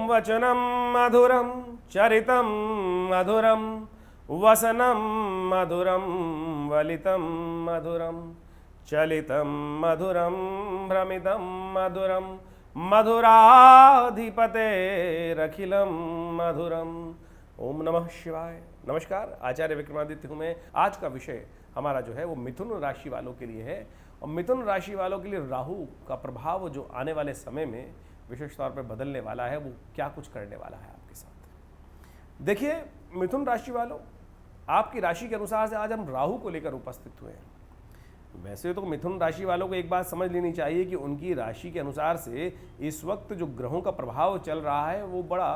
वचनं मधुरं चरितं मधुरं वसनं मधुरं वलितं मधुरं चलितं मधुरं भ्रमितं मधुरं मधुराधिपतेरखिलं मधुरम। ओम नमः शिवाय। नमस्कार, आचार्य विक्रमादित्य हूँ मैं। आज का विषय हमारा जो है वो मिथुन राशि वालों के लिए है और मिथुन राशि वालों के लिए राहु का प्रभाव जो आने वाले समय में विशेष तौर पर बदलने वाला है, वो क्या कुछ करने वाला है आपके साथ। देखिए मिथुन राशि वालों, आपकी राशि के अनुसार से आज हम राहु को लेकर उपस्थित हुए हैं। वैसे तो मिथुन राशि वालों को एक बात समझ लेनी चाहिए कि उनकी राशि के अनुसार से इस वक्त जो ग्रहों का प्रभाव चल रहा है वो बड़ा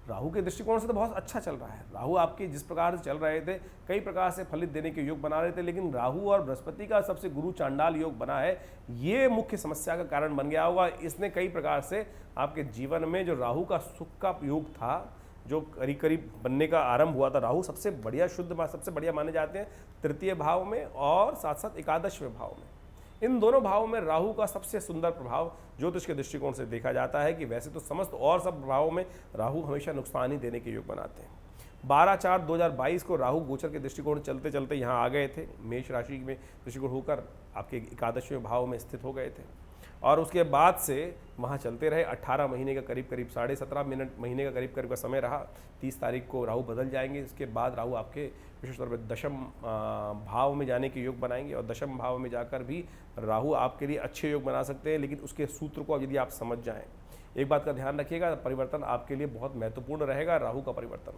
राहु के दृष्टिकोण से तो बहुत अच्छा चल रहा है। राहु आपके जिस प्रकार से चल रहे थे, कई प्रकार से फलित देने के योग बना रहे थे, लेकिन राहु और बृहस्पति का सबसे गुरु चांडाल योग बना है, ये मुख्य समस्या का कारण बन गया होगा। इसने कई प्रकार से आपके जीवन में जो राहु का सुख का योग था, जो करीब करीब बनने का आरंभ हुआ था, राहु सबसे बढ़िया सबसे बढ़िया माने जाते हैं तृतीय भाव में और साथ साथ एकादशवें भाव में। इन दोनों भावों में राहु का सबसे सुंदर प्रभाव ज्योतिष के दृष्टिकोण से देखा जाता है कि वैसे तो समस्त और सब प्रभावों में राहु हमेशा नुकसान ही देने के योग बनाते हैं। 12/4/2022 को राहु गोचर के दृष्टिकोण चलते चलते यहाँ आ गए थे, मेष राशि में दृष्टिकोण होकर आपके एकादशवें भाव में स्थित हो गए थे और उसके बाद से वहाँ चलते रहे। 18 महीने का करीब 17.5 महीने का करीब का समय रहा। 30 तारीख को राहु बदल जाएंगे। इसके बाद राहु आपके विशेष तौर पर दशम भाव में जाने के योग बनाएंगे और दशम भाव में जाकर भी राहु आपके लिए अच्छे योग बना सकते हैं, लेकिन उसके सूत्र को यदि आप समझ जाएं, एक बात का ध्यान रखिएगा, परिवर्तन आपके लिए बहुत महत्वपूर्ण रहेगा, राहु का परिवर्तन।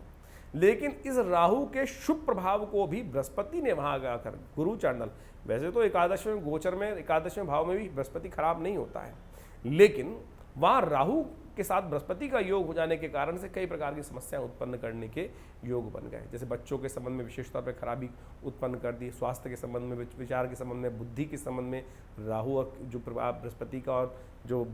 लेकिन इस राहु के शुभ प्रभाव को भी बृहस्पति ने वहां आकर गुरु चांडल, वैसे तो एकादशवें गोचर में एकादशवें भाव में भी बृहस्पति खराब नहीं होता है, लेकिन वहां राहु के साथ बृहस्पति का योग हो जाने के कारण से कई प्रकार की समस्याएं उत्पन्न करने के योग बन गए। जैसे बच्चों के संबंध में विशेष तौर पर खराबी उत्पन्न कर दी, स्वास्थ्य के संबंध में, विचार के संबंध में, बुद्धि के संबंध में राहु और जो प्रभाव बृहस्पति का और जो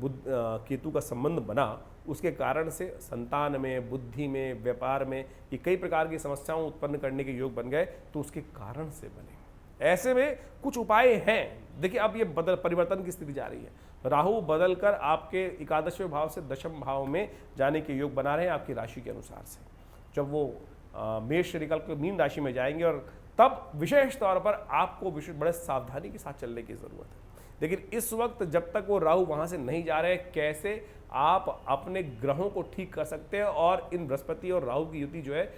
केतु का संबंध बना, उसके कारण से संतान में, बुद्धि में, व्यापार में ये कई प्रकार की समस्याओं उत्पन्न करने के योग बन गए। तो उसके कारण से बने ऐसे में कुछ उपाय हैं। देखिए अब ये परिवर्तन की स्थिति जा रही है। राहु बदलकर आपके एकादशवें भाव से दशम भाव में जाने के योग बना रहे हैं आपकी राशि के अनुसार से। जब वो मेष से निकल कर मीन राशि में जाएंगे और तब विशेष तौर पर आपको बड़े सावधानी के साथ चलने की जरूरत है। लेकिन इस वक्त जब तक वो राहु वहां से नहीं जा रहे, कैसे आप अपने ग्रहों को ठीक कर सकते हैं और इन बृहस्पति और राहु की युति जो है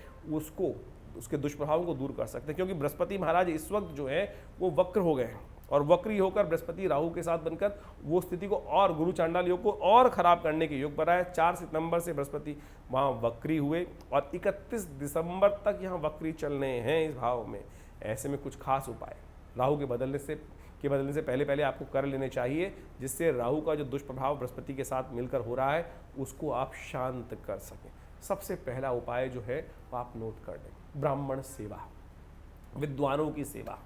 उसके दुष्प्रभावों को दूर कर सकते हैं। क्योंकि बृहस्पति महाराज इस वक्त जो है वो वक्र हो गए हैं और वक्री होकर बृहस्पति राहु के साथ बनकर वो स्थिति को और गुरु चांडाल योग को और खराब करने के योग बना है। 4 सितंबर से बृहस्पति वहाँ वक्री हुए और 31 दिसंबर तक यहाँ वक्री चलने हैं इस भाव में। ऐसे में कुछ खास उपाय राहु के बदलने से पहले आपको कर लेने चाहिए, जिससे राहु का जो दुष्प्रभाव बृहस्पति के साथ मिलकर हो रहा है उसको आप शांत कर सकें। सबसे पहला उपाय जो है वो आप नोट कर लें, ब्राह्मण सेवा, विद्वानों की सेवा।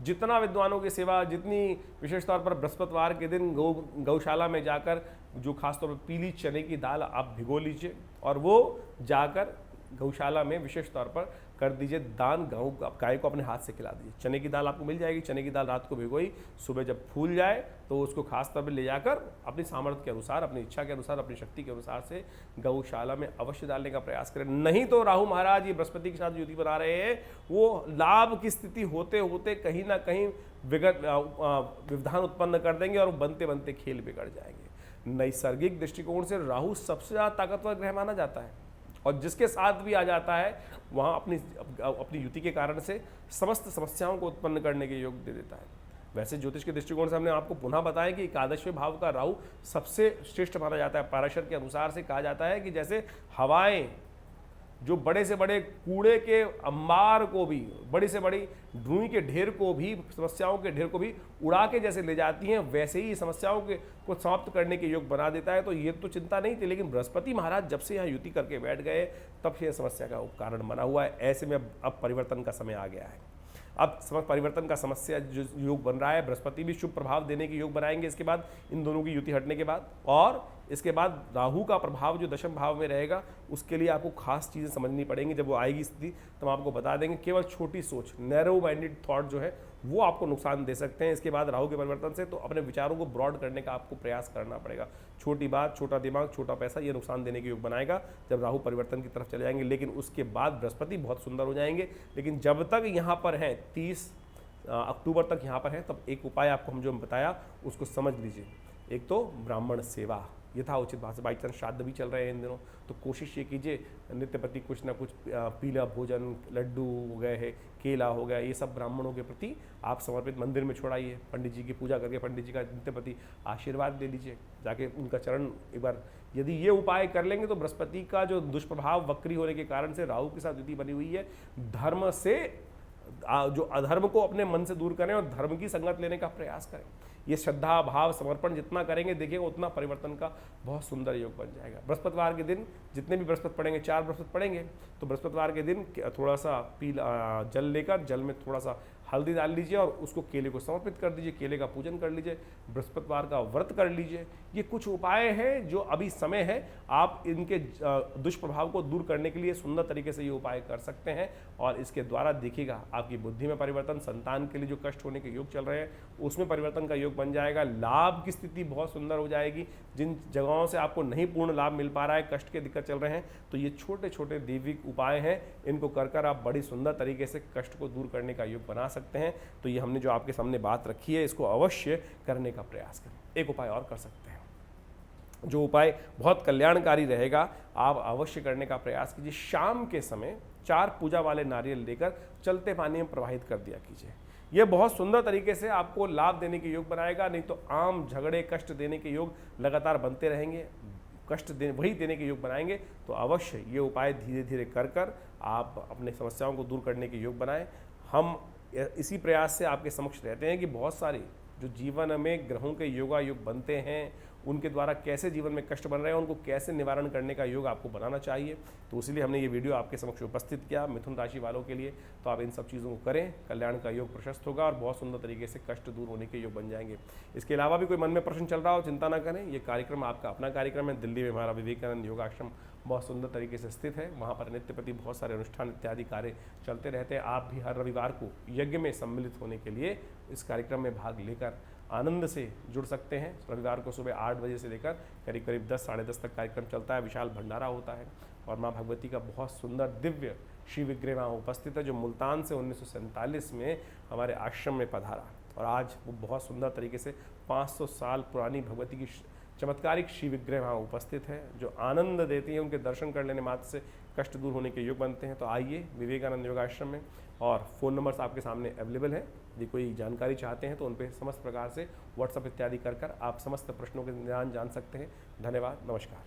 जितना विद्वानों की सेवा, जितनी विशेष तौर पर बृहस्पतिवार के दिन गौशाला में जाकर जो खासतौर पर पीली चने की दाल आप भिगो लीजिए और वो जाकर गौशाला में विशेष तौर पर कर दीजिए दान। गाय को अपने हाथ से खिला दीजिए। चने की दाल आपको मिल जाएगी, चने की दाल रात को भिगोई, सुबह जब फूल जाए तो उसको खास तौर पर ले जाकर अपनी सामर्थ्य के अनुसार, अपनी इच्छा के अनुसार, अपनी शक्ति के अनुसार से गौशाला में अवश्य डालने का प्रयास करें। नहीं तो राहु महाराज ये बृहस्पति के साथ युति बना रहे हैं, वो लाभ की स्थिति होते होते कहीं ना कहीं व्यवधान उत्पन्न कर देंगे और बनते बनते खेल बिगड़ जाएंगे। नैसर्गिक दृष्टिकोण से राहु सबसे ज़्यादा ताकतवर ग्रह माना जाता है और जिसके साथ भी आ जाता है वहाँ अपनी युति के कारण से समस्त समस्याओं को उत्पन्न करने के योग दे देता है। वैसे ज्योतिष के दृष्टिकोण से हमने आपको पुनः बताया कि एकादशवें भाव का राहु सबसे श्रेष्ठ माना जाता है। पाराशर के अनुसार से कहा जाता है कि जैसे हवाएं जो बड़े से बड़े कूड़े के अंबार को भी, बड़ी से बड़ी ड्रूई के ढेर को भी, समस्याओं के ढेर को भी उड़ा के जैसे ले जाती हैं, वैसे ही समस्याओं को समाप्त करने के योग बना देता है। तो ये तो चिंता नहीं थी, लेकिन बृहस्पति महाराज जब से यहाँ युति करके बैठ गए तब से समस्या का कारण बना हुआ है। ऐसे में अब परिवर्तन का समय आ गया है। अब परिवर्तन का समस्या जो योग बन रहा है, बृहस्पति भी शुभ प्रभाव देने के योग बनाएंगे इसके बाद, इन दोनों की युति हटने के बाद, और इसके बाद राहु का प्रभाव जो दशम भाव में रहेगा, उसके लिए आपको खास चीज़ें समझनी पड़ेंगी। जब वो आएगी स्थिति तो हम आपको बता देंगे। केवल छोटी सोच, नैरो माइंडेड थॉट जो है वो आपको नुकसान दे सकते हैं। इसके बाद राहु के परिवर्तन से तो अपने विचारों को ब्रॉड करने का आपको प्रयास करना पड़ेगा। छोटी बात, छोटा दिमाग, छोटा पैसा, ये नुकसान देने के योग बनाएगा जब राहु परिवर्तन की तरफ चले जाएंगे। लेकिन उसके बाद बृहस्पति बहुत सुंदर हो जाएंगे। लेकिन जब तक यहाँ पर हैं 30 अक्टूबर तक यहाँ पर है, तब एक उपाय आपको हम जो बताया उसको समझ लीजिए। एक तो ब्राह्मण सेवा, यथाउचित भाव से, बाई चांस श्राद्ध भी चल रहे हैं इन दिनों, तो कोशिश ये कीजिए नित्य प्रति कुछ ना कुछ पीला भोजन, लड्डू हो गए है, केला हो गया, ये सब ब्राह्मणों के प्रति आप समर्पित मंदिर में छोड़ाइए। पंडित जी की पूजा करके पंडित जी का नित्य प्रति आशीर्वाद ले लीजिए, जाके उनका चरण एक बार। यदि ये उपाय कर लेंगे तो बृहस्पति का जो दुष्प्रभाव वक्री होने के कारण से राहु के साथ युति बनी हुई है, धर्म से जो अधर्म को अपने मन से दूर करें और धर्म की संगत लेने का प्रयास करें। ये श्रद्धा भाव समर्पण जितना करेंगे देखिएगा उतना परिवर्तन का बहुत सुंदर योग बन जाएगा। बृहस्पतिवार के दिन जितने भी बृहस्पति पढ़ेंगे, 4 बृहस्पति पढ़ेंगे, तो बृहस्पतिवार के दिन थोड़ा सा पीला जल लेकर जल में थोड़ा सा हल्दी डाल लीजिए और उसको केले को समर्पित कर दीजिए, केले का पूजन कर लीजिए, बृहस्पतिवार का व्रत कर लीजिए। ये कुछ उपाय हैं जो अभी समय है, आप इनके दुष्प्रभाव को दूर करने के लिए सुंदर तरीके से ये उपाय कर सकते हैं। और इसके द्वारा देखिएगा आपकी बुद्धि में परिवर्तन, संतान के लिए जो कष्ट होने के योग चल रहे हैं उसमें परिवर्तन का योग बन जाएगा। लाभ की स्थिति बहुत सुंदर हो जाएगी। जिन जगहों से आपको नहीं पूर्ण लाभ मिल पा रहा है, कष्ट के दिक्कत चल रहे हैं, तो ये छोटे छोटे दैविक उपाय हैं, इनको कर कर आप बड़ी सुंदर तरीके से कष्ट को दूर करने का योग बना सकते हैं। तो ये हमने जो आपके सामने बात रखी है, इसको अवश्य करने का प्रयास करें। एक उपाय और कर सकते हैं, जो उपाय बहुत कल्याणकारी रहेगा, आप अवश्य करने का प्रयास कीजिए। शाम के समय 4 पूजा वाले नारियल लेकर चलते पानी में प्रवाहित कर दिया कीजिए। यह बहुत सुंदर तरीके से आपको लाभ देने के योग बनाएगा। नहीं तो आम झगड़े, कष्ट देने के योग लगातार बनते रहेंगे, कष्ट वही देने के योग बनाएंगे। तो अवश्य ये उपाय धीरे धीरे कर कर आप अपने समस्याओं को दूर करने के योग बनाएं। हम इसी प्रयास से आपके समक्ष रहते हैं कि बहुत सारे जो जीवन में ग्रहों के योगा योग बनते हैं, उनके द्वारा कैसे जीवन में कष्ट बन रहे हैं, उनको कैसे निवारण करने का योग आपको बनाना चाहिए। तो इसीलिए हमने ये वीडियो आपके समक्ष उपस्थित किया मिथुन राशि वालों के लिए। तो आप इन सब चीज़ों को करें, कल्याण का योग प्रशस्त होगा और बहुत सुंदर तरीके से कष्ट दूर होने के योग बन जाएंगे। इसके अलावा भी कोई मन में प्रश्न चल रहा हो, चिंता ना करें, ये कार्यक्रम आपका अपना कार्यक्रम है। दिल्ली में हमारा विवेकानंद योगाश्रम बहुत सुंदर तरीके से स्थित है, वहाँ पर नित्य प्रति बहुत सारे अनुष्ठान इत्यादि कार्य चलते रहते हैं। आप भी हर रविवार को यज्ञ में सम्मिलित होने के लिए इस कार्यक्रम में भाग लेकर आनंद से जुड़ सकते हैं। रविवार को सुबह 8 बजे से लेकर करीब करीब 10 साढ़े 10 तक कार्यक्रम चलता है। विशाल भंडारा होता है और माँ भगवती का बहुत सुंदर दिव्य श्री विग्रह वहाँ उपस्थित है, जो मुल्तान से 1947 में हमारे आश्रम में पधारा। और आज वो बहुत सुंदर तरीके से 500 साल पुरानी भगवती की चमत्कारिक श्री विग्रह वहाँ उपस्थित है, जो आनंद देती है। उनके दर्शन कर लेने मात्र से कष्ट दूर होने के योग बनते हैं। तो आइए विवेकानंद योगाश्रम में, और फ़ोन नंबर्स आपके सामने अवेलेबल है। यदि कोई जानकारी चाहते हैं तो उन पर समस्त प्रकार से व्हाट्सअप इत्यादि कर आप समस्त प्रश्नों के निदान जान सकते हैं। धन्यवाद, नमस्कार।